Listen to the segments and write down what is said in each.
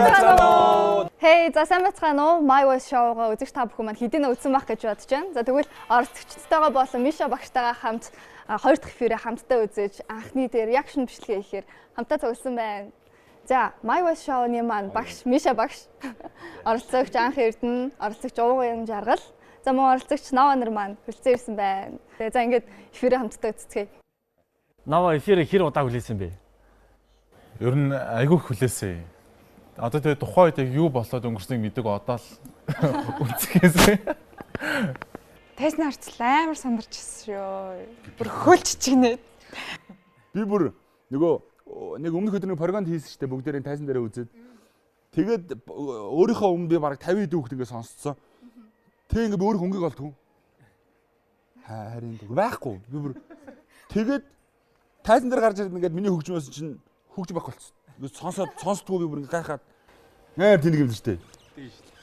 байцгаана уу? Hey, за сайн байцгаана уу? My Voice Show-го үзэж та бүхэн маань хэдийнэ үзсэн байх гэж бодож байна. За тэгвэл оролцогчдтойгоо болон Миша багштайгаа хамт хоёр дахь эфирээ хамтдаа үзэж анхны дээр реакшн бичлэгээ хийхээр хамтдаа цугласан байна. За, My Voice Show-ны маань багш Миша багш оролцогч анх эрдэнэ, оролцогч ууган жаргал. За мөн оролцогч Нава нар маань хүрэлцэн ирсэн байна. Тэгээ за ингээд эфирээ хамтдаа үзцгээе. Нава эфирээ хэр удаа хүлээсэн бэ? Ер нь айгүй хүлээсэн. Одоо тэгээ тухайн үед юу болоод өнгөрснийг мэдэг одоо л үнцгээс. Тайсны харцал амар сандарч ирсэн шүү. Бүр хөлч чигнэ. Би бүр нэг өмнөх өдөр нэг програмд хийсэн штэ бүгдээрээ тайсан дээрээ үзээд. Тэгээд өөрийнхөө өмнө би бараг 50 дүүхт ингэ сонсцсон. Тэг ингэ би өөр хөнгөг олдгүй. Харин байхгүй. Би бүр тэгээд тайсан дээр гарч ирээд ингээд миний хөгжмөөс чинь хөгж байх болчихсон. Сонсдгүй би бүр ингээ гайхаад нээр тэнэг юм шүү дээ.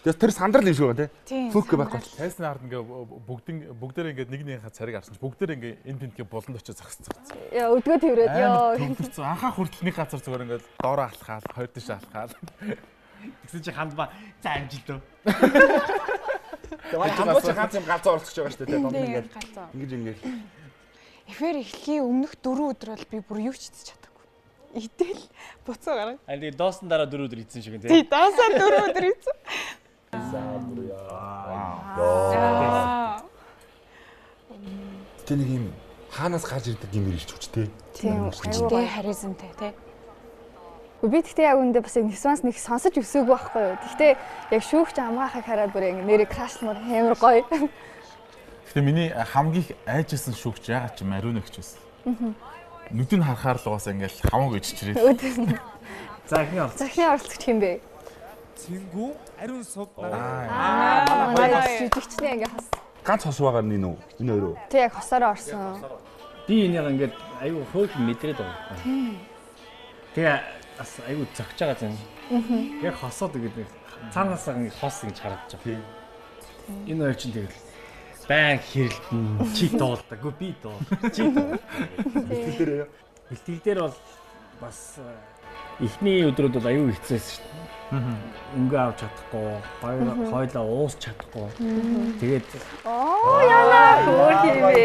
Тэгээс тэр сандрал юм шиг байна тий. Фүк байхгүй. Тайсны ард ингээ бүгдээр ингээ нэгнийхээ цариг харсан ч бүгдээр ингээ энэ тентгийн болонд очиж загсцсан. Яа өдгөө тэрээд ёо. Төвлөрсөн. Анхаа хүртэл нэг газар зүгээр ингээ доороо алхаал, хоёр дэш алхаал. Тэгсэн чи ханд ба за амжилт уу. Тэгээд хамгаач ганц юм галзуу оролцож байгаа шүү дээ. Донд ингээ ингэж Эфир эхлэхийн өмнөх 4 өдөр бол би бүр юу ч хийж чадахгүй. Идэл буцаа гараа. Аа тэгээ доосон дараа 4 өдөр идсэн шиг тий. Доосоо 4 өдөр идсэн. Тэ нэг юм хаанаас гарч ирдэг юм ирж хүчтэй. Тийм айгүй харизмтай тий. Би тэгтээ яг үндэ бас нисванс нэг сонсож өсөөгүй байхгүй юу. Тэгтээ яг шүүгч амгаахыг хараад бүр ингэ нэрээ крашлмаар амар гоё. Гэтэ миний хамгийн их айжсэн шүүгч ягаад ч мариун өгч байсан. Нүдийг харахаар л угаасаа ингээл хамаагүй иччихрээ. За ихний оролцогч. Захны оролцогч юм бэ? Цэнгүү ариун суд Манай жижигчнээ ингээ хас. Ганц хос байгаа нь нүү. Энэ өөрөө. Тэг яг хосороо орсон. Би энийг ингээд аюу хөөг мэдрээд байгаа. Тэгээ бас аюу зогч байгаа юм. Яг хосоод тэгээд цаанаас ингээд хос ингэж харагдаж байгаа. Энэ хоёр чинь тэгэл байн хэрэлдэн чи дуулдаг. Гү би дуу. Чи дуу. Бэлтгэл дээр бол бас эхний өдрүүд бол аюу хэцээсэн шүү дээ. Өнгө авч чадахгүй, хойлоо уус чадахгүй. Тэгээд Яна хөөх юм бэ.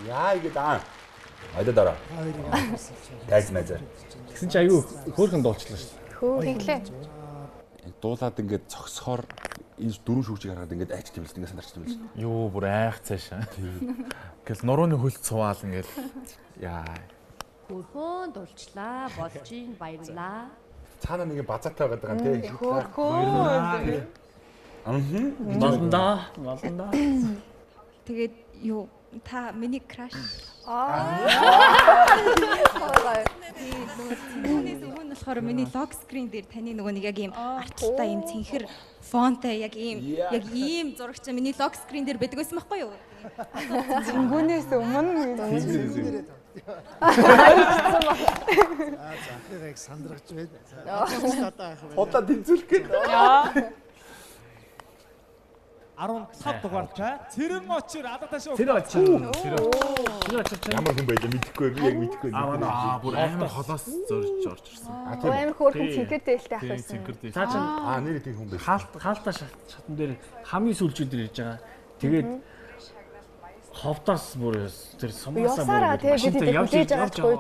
Яа ингэ даа. Айда дараа. Тайс мэзэр. тэгсэн чи аюу хөөрхөн дуулчлаа шүү дээ. Хөөх иглээ. Дуулаад ингэ цогсохоор энэ дөрөв шүүгчийг хараад ингэ айч тэмэлсэн ингэ сандарч тэмэлсэн. Юу бүр айх цаашаа. Ингээл нурууны хөлт цуваал ингээл яа. Хөрхөн дулчлаа, болж ийн баярлаа. Цаана нэг базаатай байгаа даа тий. Хөөхөө. Маланда. Тэгээд юу та миний краш. Түүнээс өмнө болохоор миний лог скрин дээр таны нөгөө нэг яг ийм арталтай ийм цэнхэр фонтой яг ийм зурагч миний лог скрин дээр байдаг байсан байхгүй юу? Цэнгүүнээс өмнө Захирыг сандрагч байна. Хотод тэнцүүлэх гээд. 15 дугаартай цэрэн очир адаташ. Тэр очир. Ямар хүн байлаа мэдэхгүй би яг мэдэхгүй. Бүр амар холоос зорж орж ирсэн. Амар хөөрхөн цэнхэр дээлтэй ах байсан. Цаа чин нэр тийм хүн байх. хаалтаа шатан дээр хамгийн сүүлчүүд ирж байгаа. Тэгээд ховдоос бүр тэр сумаасаа бүр явж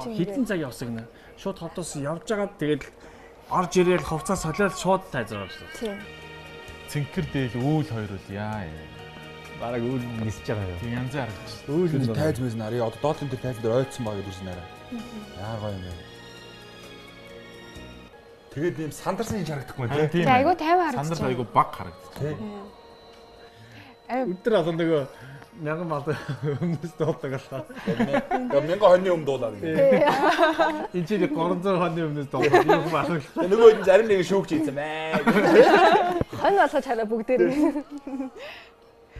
хитэн цаг явсан гэнэ. Шууд ховдоос явж байгаа тэгээд орж ирээл хувцас солиод шууд тайзаар орсон. Тийм. Цэнхэр дээл үүл хоёр үл яа. Бараг үл нисэж байгаа юу. Тэг янз харагч. Үл Тайз мэз нарыг одоо доотлон дээр тайзан дээр ойцсон байгаа гэж ирсэн арай. Яа гоё юм бэ. Тэгээд ийм сандарсан юм харагдахгүй тий. Тийм. айгүй 50 харагдаж Сандар айгу баг харагдчих. өдөр олон нөгөө мянган мал хүмүүс дуулдаг алаа. Мянган хоньны өмнө дуулаад ингэ. Энд чинь 300 хоньны өмнөөс дуулдаг юм байна. Нөгөө энэ зарим нэг шүүгч ийцэн бай. Хонь болгож хараа бүгдээр.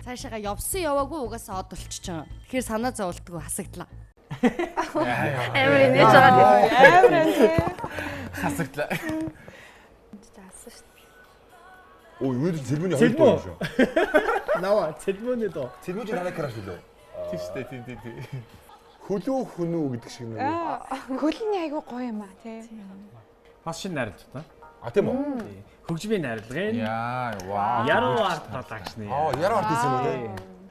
Цаашаага явсан яваагүй угаасаа од болчихж байгаа. Тэгэхээр санаа зовлтгүй хасагдлаа. Амар инээж байгаа. амар энэ. Хасагдлаа. Заасан шүү дээ. Ой, юу л цэлмөний хоёр дуу шүү. Нава цэлмөний доо. Цэлмөний надад краш лөө. Тийм шүү дээ, тийм. Хөлөө хүнүү гэдэг шиг нэг. Хөлний айгүй гоё юм аа тий. Бас шинэ найруулга та. А тийм үү? Хөгжмийн найруулга. Яа, вау. Яруу арт продакшн. Яруу арт гэсэн үү те.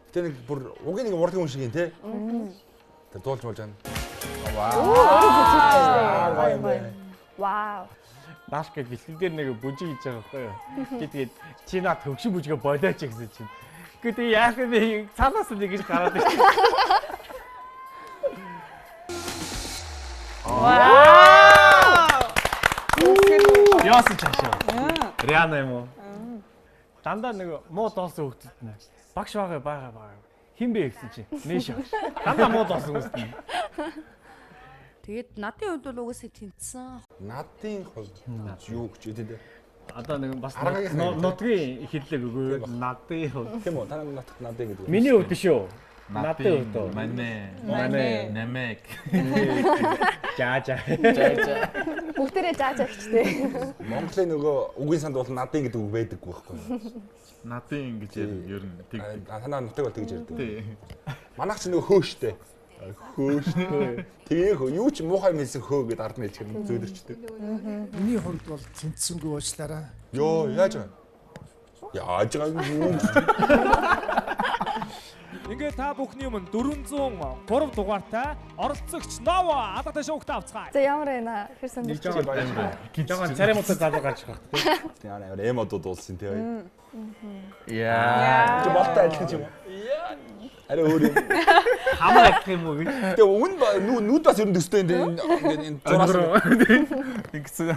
Тэ нэг бүр угийн нэг урлагийн хүн шиг юм те. Тэр дуулж болж байна. Вау. Нааш гэж бэлтгэл дээр нэг бүжиг хийж байгаа байхгүй юу? Тэгээд чи наад хөгшин бүжгээ болооч гэсэн чинь. Гэхдээ яах вэ? Цаанаас нэг гэж гараад ирсэн. Яасан чаашаа. Риана юм уу? Дандаа нэг муу доосон хөвгдөд нэ. Багш байгаа. Хин бэ гэсэн чи. Нээш. Дандаа муу доосон хөвгдөд. Тэгээд надын хувьд бол угаасаа тэнцсэн. Надын хувьд юу гэж үү те. Одоо нэг бас нутгийн хэллэг өгөө. Надын хувьд. Тийм үү? Та надын гэдэг. Миний хувьд биш үү? Надын хувьд уу? Манай. Намек. Жаа. Бүгдээрээ жааж өгчтэй. Монголын нөгөө үгийн санд бол надын гэдэг үг байдаггүй байхгүй юу? Надын гэж ер нь тэг. Танаа нутаг бол тэгж ярьдаг. Тий. Манайх ч нөгөө хөөштэй. Хөөштэй. Тэгээ хөө юу ч муухай хэлсэн хөө гэдээ ард нь хэлэх юм зөөлөрчдөг. Миний хувьд бол тэнцсэнгүй уучлаарай. Йоо, яаж байгаа? Яаж байгаа юм? Ингээд та бүхний өмнө 403 дугаартай оролцогч Нова алгатай шоугт авцгаая. За ямар байна? Хэр сонирхолтой. Жогон царай мотор залуу гарч байгаа. Тийм аа эмодод уулсан тий. Яа. Чи болтой адилхан юм уу? Арай өөр юм. Хамаа гэх юм уу гэж. Тэгээ нүд бас ер нь төстэй энэ зураас Ингэсэн.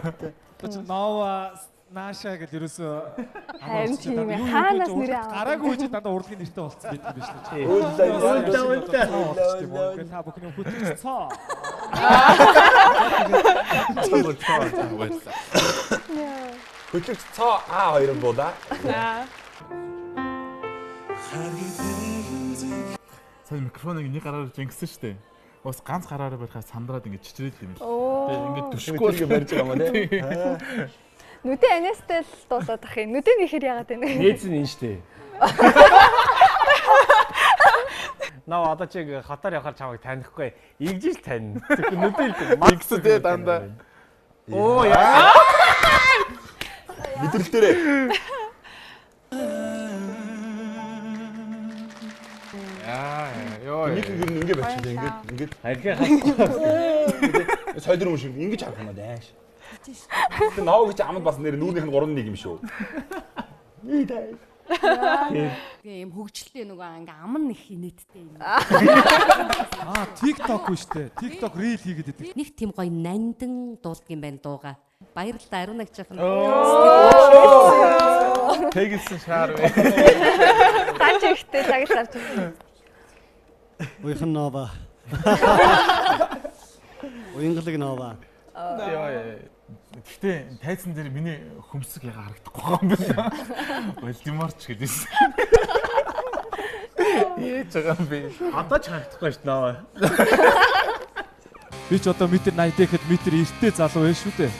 Нова Наша гэдэг ерөөсөө харин тийм хаанаас нэрээ аваад гараагүй үжи дандаа урлагийн нэртэй болцсон гэдэг юм байна шүү дээ. Уулаа. Та бүхний хөтлөж цаа. Хөтлөгч цаа А2 буула. Сайн микрофоныг нэг гараар жингсэн шүү дээ. Бас ганц гараараа барихаа сандраад ингэ чичрээд юм. Тэгээ ингэ төшгөө Хөтлөгөө барьж байгаа юм тий. нүдэн анестай л дуулаад ах юм. Нүдэн ихээр яагаад байна? Нээц нь штэ. Наа одоо чи хатар явахаар чамайг танихгүй. Игжиж тань. Зөвхөн нүдэл Микс дээ дандаа. Оо яа. Мэдрэл дээрээ. Йоо. Нэг ингэ бачиж ингээд Харьяа хас. солир юм шиг ингэж харах юм даа. Тэгээ ноо гэж амд бас нэр нүүрнийх нь 3-1 юм шүү. Nii тай. Тэгээ юм хөгжлөлтэй нөгөө ингээ аман их инээдтэй юм. TikTok үү штэ. TikTok reel хийгээд идэг. Нэг тийм гоё нандин дуулдаг юм байна дууга. Баярлалаа Ариун ах жаахан. Тэгэлсэн шаар вэ. Ганч ихтэй цагт авч байна. Уйхан Нова. Уянгалаг Нова. Гэхдээ тайзан дээр миний хөмсөг яга харагдахгүй юм байна. Вальдимарч гэдээсэн. Яаж байгаа юм бэ? Одоо ч харагдахгүй шүү дээ. Би ч одоо метр 80 гэхэд метр 90-тэй залуу байх шүү дээ.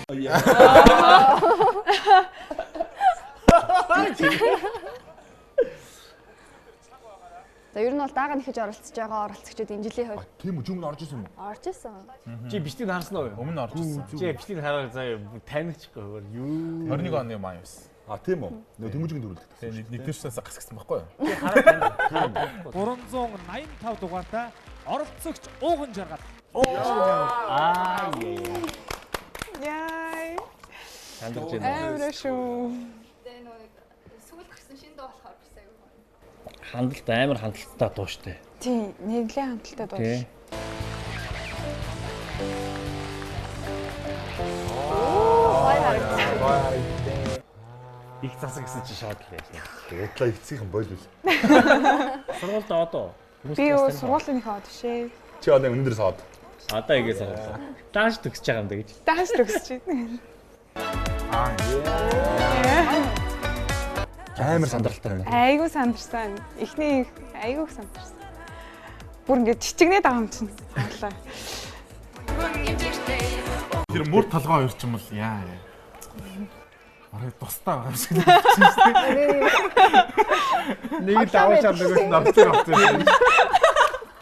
За ер нь бол даага нэхэж оролцож байгаа оролцогчдод энэ жилийн хувьд Тийм үү, жүмд орж исэн юм уу? орж исэн. Чи бичлэг харсан уу? Өмнө орж ирсэн. Чи бичлэг хараад заяа танигчгүй юу? 21 оны маа юус. Тийм үү. Нөгөө төмөжгийн дөрүүлдэг. Тэгээ нэгдүгээр шатаас гас гисэн байхгүй юу? Чи хараад 385 дугаартай оролцогч Ууган Жаргал. аа Яй. таньж байна. Амар шүү. Тэгээ нөгөө сүүл гарсан шинэ дуу болохоор бас аягүй. Хандлт амар хандлттай дуу штэ. Тийм, нэглээ хамталтай дуу. Тий. Их засаг гэсэн чи шаадлаа. Удлаа эцгийнхэн бойл үл. Сургуульд одоо Би юу сургуулийн их аваад шээ. Чи одоо өндөр саад. Одоо игээ саraa. Дааш төгсөж байгаа юм да гэж. Дааш төгсөж байна. Амар сандралтай байна. Айгуу сандарсан. Эхний айгуу сандарсан. Бүр ингээд чичигнээд байгаа юм чинь. Сандлаа. Тэр мөр толгой хоёр ч юм бол яа. Арай тустай байгаа юм шиг. Нэг даваа чам дэгээс навцсан авсан.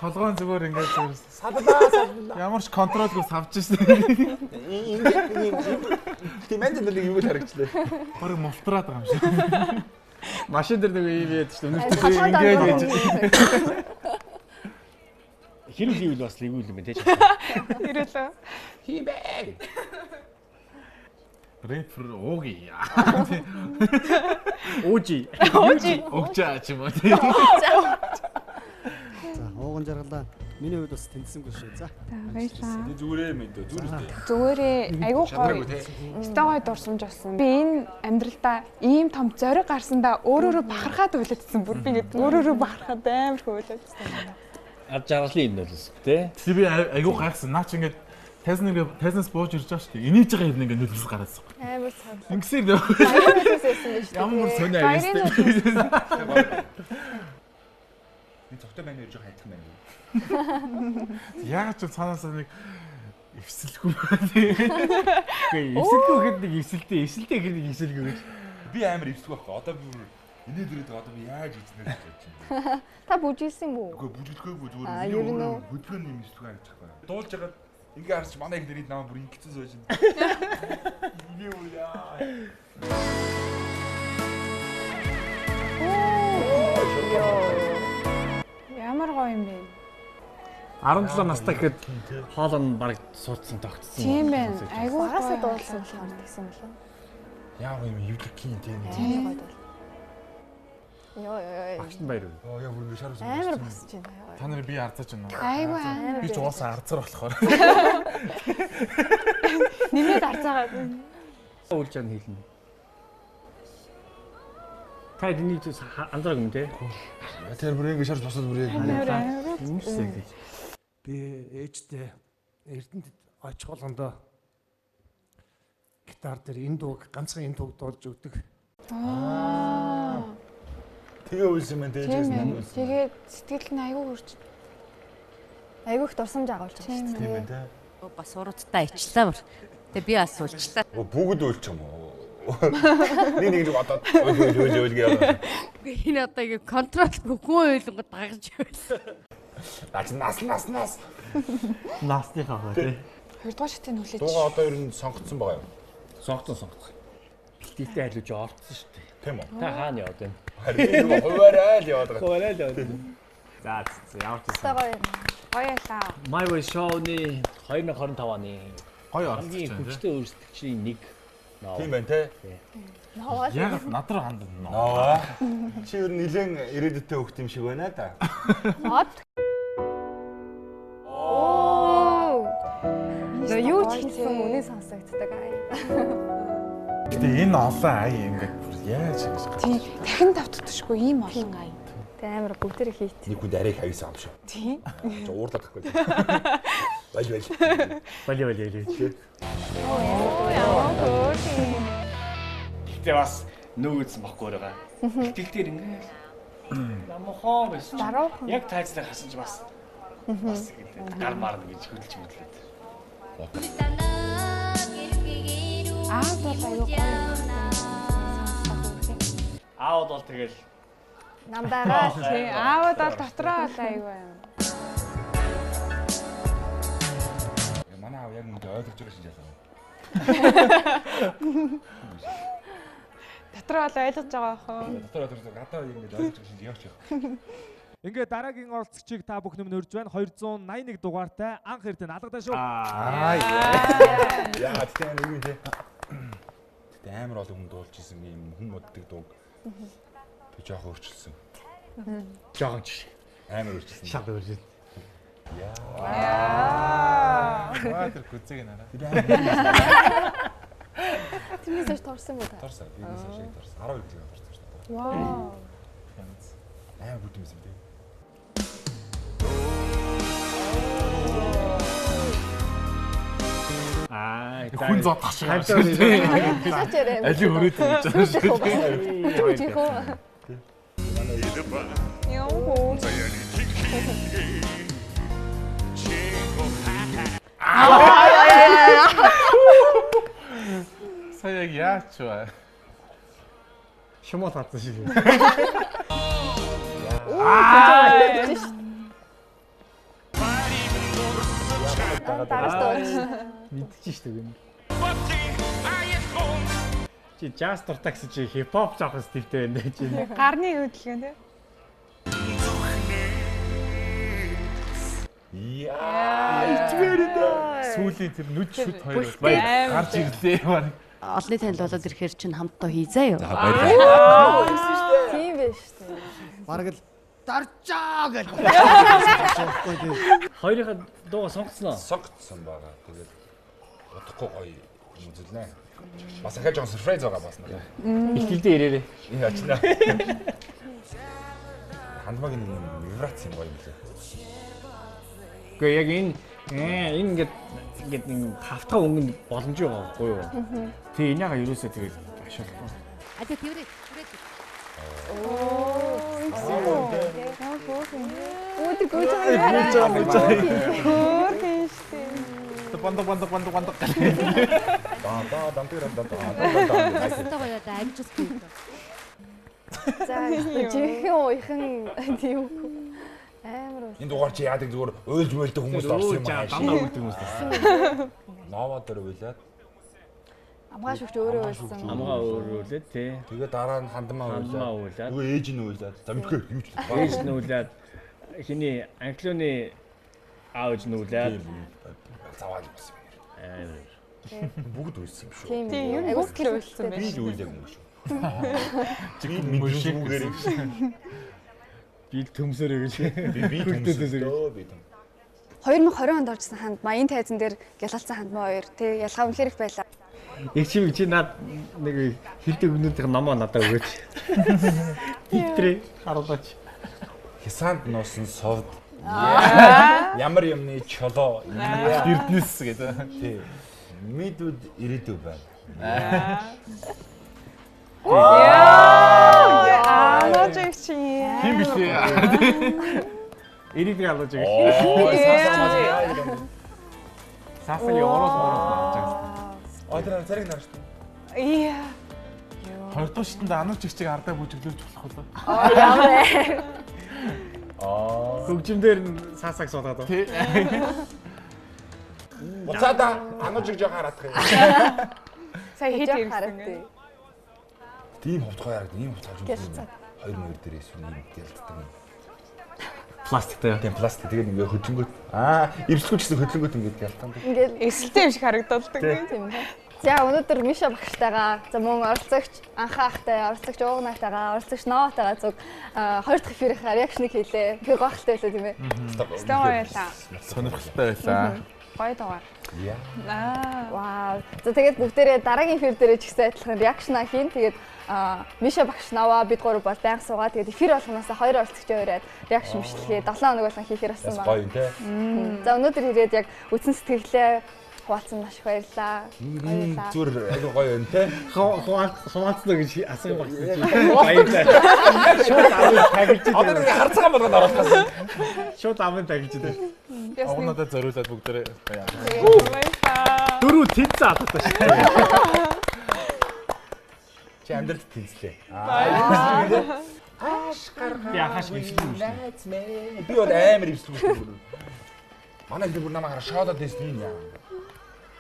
толгойн зүгээр ингээд зүгээр Садалаа. ямар ч контролгүй савж ирсэн. Тийм энэ нэг юу харагчлаа. Бараг мултраад байгаа юм шиг. Машин дээр нэг юм яд шүү дээ. Ингээд Ингээд хэрэг хийвэл бас лигүүл юм те. Ирээлээ. Тийм бэ. Рэпер ууги. Уужи. Угчаа ч юм уу. За, ууган жаргалаа. Миний хувьд бас тэнцсэнгүй шүү. За. Баярлаа. Зүгээрээ мэдээ зүрхтэй. Зүгээрээ айгүй гоё. Стогой дурсамж болсон. Би энэ амьдралдаа ийм том зориг гарсандаа өөрөөрөө бахархаад уйлагдсан. Бүр би ингэ өөрөөрөө бахархаад амар хөөлөдсөн. Ад жаргалын юм бол те. Тэг би айгүй гайхсан. Наач ингээд тайзнаас бууж ирж байгаа шүү дээ. Инээж байгаа юм ингээд нөлөөс гараадсан. Амар цаа. Ингэсээр ямар сонио аюустай. Би цогтой байна гэж хайх юм байна. Яг ч цаанаасаа нэг эвсэлгүй байна. Эвсэлгүй гэхэд нэг эвсэлтэй гэхэд нэг эвсэлгүй гэж. Би амар эвсэх байхгүй. Одоо би инээд ирээд одоо би яаж эзнэ гэж бодож байна. Та бүжиглсэн юм уу? Үгүй бүжиглэхгүй ер зүгээр нь үү? хөдөлгөөний юм эвсэх байх байхгүй. Дуулж байгаа ингээ харж манай их нэрийг намаа бүр ингэсэн сууж байна. Юу яа. Ямар гоё юм бэ? 17 настай гэхэд хоолн бараг суудсан тогтсон. Тийм байна. Айгүй Багасаа гоё. дуулсан болохоор тэгсэн юм лээ. Яа юм юулекийн тийм. Тийм гоё дуу. Йоо. Багш нь баяр уу. Оо яа бүр шар ус. Амар босч байна. Та нар би арзаж байна. Айгүй амар. Би ч уусаа арзар болохоор. Нэмээд арцаагаад. Үлж яан хийлнэ. Та энийг анзаарах юм те. Тэр бүр ингээ шарж босоод бүр яг. Би ээжтэй Эрдэнэт очих болгондоо гитар дээр энэ дууг ганцхан энэ дууг дуулж өгдөг. Тэгээ үйлсэн мэн дээжээс нь. Тэгээд сэтгэл нь айгүй хурж. Айгүйх дурсамж агуулж байгаа Тийм шүү ээ. дээ. Бас уруудтай ичлаа бүр. Тэгээ би бас уулчлаа. Бүгд үйлч юм уу? Нэг нэг бодоод өөл гээ. Би энэ одоо ингэ контролгүй хүн ойлгонгод дагаж байсан. Нас. Насныхаа хаа те. Хоёрдугаар шатыг нүлээч. Дууга одоо ер нь сонгоцсон байгаа юм. Сонгоцсон. Бэлтгэлтэй хайлууж орцсон шүү дээ. Тийм үү? Та хаана яваад байна? Харин хуваарай л яваад байгаа. Хуваарай л яваад байна. За ямар ч Та гоё юм. Гоё ялаа. My Way Show-ны 2025 оны Гоё хамгийн оролцож байна. хүчтэй өөрсдөгчийн нэг ноо. Тийм байна те. Наваа. Яг над руу хандна. Ноо. Чи ер нь нилээн ирээдүйтэй хөхт юм шиг байна да. Мод. Оо. Юу ч хийсэн үнэ сонсогддог аа. Гэтэ энэ олон ай ингээд бүр яаж ингэж гарч. Тий, дахин давтдаггүй ийм олон ай. Тэ амар бүгдэр хийт. Нэг хүнд арийг хавьсан юм шиг. Тий. Уурлаад тахгүй. Бай. Бали. Яа, гоо. Гэтэ бас нүгэдсэн баггүй байгаа. Бэлтгэлтэр ингээд намхан байсан. Даруухан. Яг тайцлаа хасан ч бас гар марна гэж хөдөлж мэдлээд. Аа, бол аюу гоё. Аауд бол тэгэл Нам байгаа. Тий, аавд бол дотроо бол аюу юм. Манай аав яг ингэ ойлгож байгаа шиг яасан. Дотроо бол ойлгож байгаа хөө. Дотор гадаа ингэ ойлгож байгаа шиг явж байгаа. Ингээд дараагийн оролцогчийг та бүхэн минь урьж байна. 281 дугаартай анх эрдэнэ алгадаа шүү. Яа, тийм нэг юм те. Тэ амар олон хүн дуулж исэн юм хүн моддаг дууг. Би жоох өөрчилсөн. жоохон жишээ. Амар өөрчилсөн. Шал өөрчил. Яа. Тэр гүцэг нэраа. Тэмээс торсон мó та. Торсаа. Би нэг шиг торсон. 12 жил торсон. Вау. Амар бүт юм бэ. Хүн зодох шиг. Хасаач ярэ. Али өрөөд гэж байгаа шүү. Чихөө. Йоо. Сая яач вэ? Шумал татсан шиг. Дараас дуулж. Мэдчихэж шүү дээ. Чи jazz дуртай гэсэн чи хипхоп жоох стилтэй байна дээ чи. Гарны хөдөлгөөн тий. Сүүлийн тэр нүд шүт хоёр баяр гарч ирлээ баг. Олны танил болоод ирэхээр чинь хамтдаа хийзээ юу? Тийм биш үү. Бараг л дарчаа гэж. Хоёрынхаа дууга сонгоцсноо. Сонгоцсон байгаа. Тэгээд бодохгүй гоё юм үзүүлнэ. Бас ахаж жоон сюрприз байгаа бас нэг. Ихтэлдээ ирээрээ. Энэ очно. Хандмагийн вибрац юм гоё юм лээ. Гэхдээ яг энэ ингээд нэг хавтга өнгөнд боломж байгаа байхгүй юу? Тэгээ энийга ерөөсөө тэгээд ашиглахгүй. А тэгээ тэрээ. Банда. Энэ дугаар чи яадаг зүгээр уйлж мөйлдөг хүмүүст орсон юм аа. Дандаа үлдэх хүмүүс байна. Нова дээр уйлаад. Амгаа шүгч өөрөө уйлсан. Амгаа өөрөө үлээд тий. Тэгээ дараа нь хандмаа уйлаад. Нөгөө ээж нь уйлаад. За мэдгүй юу ч. Ээж нь уйлаад. Хиний анклоны ааж нь уйлаад. Заваад байсан юм. Бүгд уйлсан юм шүү. Тийм юу бүгд уйлсан Би л уйлаг юм шүү. Чиг мүшгээр Би төмсөрөө гэж. Би төмсөрөө. 2020 онд оржсэн хандмаа энэ тайзан дээр гялалцсан хандмаа хоёр тий ялгаа үнэхээр их байлаа. Яг чи над нэг хилдэг өгнүүдийн номоо надад өгөөч. Хитрээ харуулаач. Хисаанд нуусан совд. Ямар юмны чолоо. Эрдэнэс гэдэг. Тий. Мэдүүд ирээдүй байна. Логик чи. Хин бишээ. Ирээдүйг алууж байгаа. Сасагийн ороос авч байгаа. Одроо зэрэг нарч. Ия. Хоёрдугаар шатнд ануу чигчиг ардаа бүжиглүүлж болох уу? Хөгжимдөр сасаг суулгаад байна. Тий. Буцаада ануу чиг жоо хараадах юм. Сая хит ирсэн. Тийм ховтгой яг ийм ховтгой юм. 2 мөр дээрээс юм гэлддэг юм. Пластиктэй. Тийм пластик тэгээд ингээ хөдлөнгөт. Эвслгүй гэсэн хөдлөнгөт ингээ ялтан. Ингээд эсэлтэй юм шиг харагддаг тийм. За өнөөдөр Миша багштайгаа за мөн оролцогч Анхаа ахтай, оролцогч Уугнайтайгаа, оролцогч Новатайгаа зүг хоёр дахь эфирийнхаа реакшныг хийлээ. Би гохтой байлаа тийм ээ. Стойла. Сонирхолтой байлаа. Гоё дугаар. Вау. За тэгээд бүгдээрээ дараагийн эфир дээр ч ихсэн адилхан реакшнаа хийн. Тэгээд Миша багш Нова бид гурав бол байнга суугаа. Тэгээд эфир болгоноос хоёр оролцогчоо ирээд реакшн бичлэгээ 7 хоног болгон хийхээр болсон байна. Гоё тий. За өнөөдөр ирээд яг үтэн сэтгэлээ хуваалцсан маш их баярлалаа. Зүр айгу гоё юм тий. Хуваалцлаа гэж асуух багсан чи. Баярлалаа. Шууд аваад тагилж дээ. Одоо ингээ харцгаа болгоод оруулсан. Шууд аваад тагилж дээ. Огнодоо зориулаад бүгдээрээ дөрөв тэнцээ авах шүү. Чи амьдралд тэнцлээ. Яхаш ивслүү шүү. Би бол амар ивслүү шүү. Манай их бүр намайг шоодод дэсэн юм яа.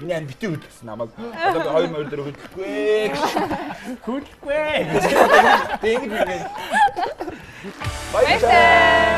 Миний ан битээ хөдөлсөн намайг. Одоо би 2 мөр дээр хөдөлгүй. Хөдөлгүй. Тэгж. Баярлалаа.